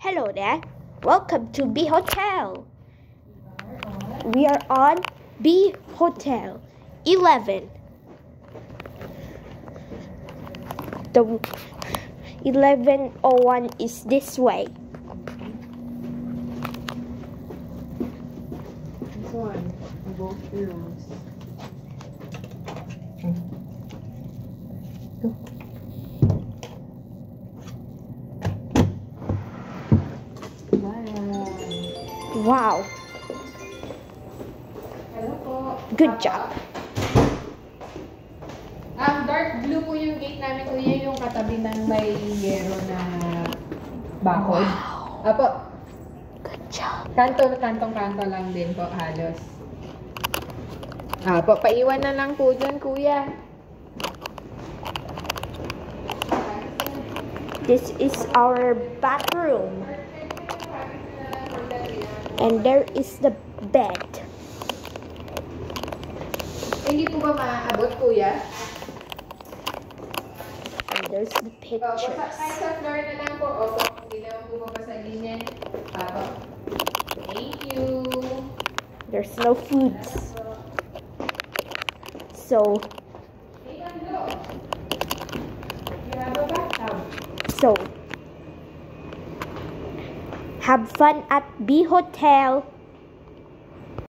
Hello there. Welcome to B Hotel. We are on B Hotel 11. The 1101 is this way. This one, both rooms. Go. Wow. Hello po. Good job. Dark blue po yung gate namin, kuya, yung katabi ng may yero na bakod. Wow. Apo, Good job. kanto lang din po, halos. Apo, paiwan na lang po dyan, kuya. This is our bathroom. And there is the bed. Hindi po ba maaabot, kuya? And there's the pictures. Kahit sa floor na lang po. Opo, hindi naman po mapasagin yan. Apo. Thank you. There's no foods. So, Hey, Tando. You have a bathtub. have fun at B Hotel.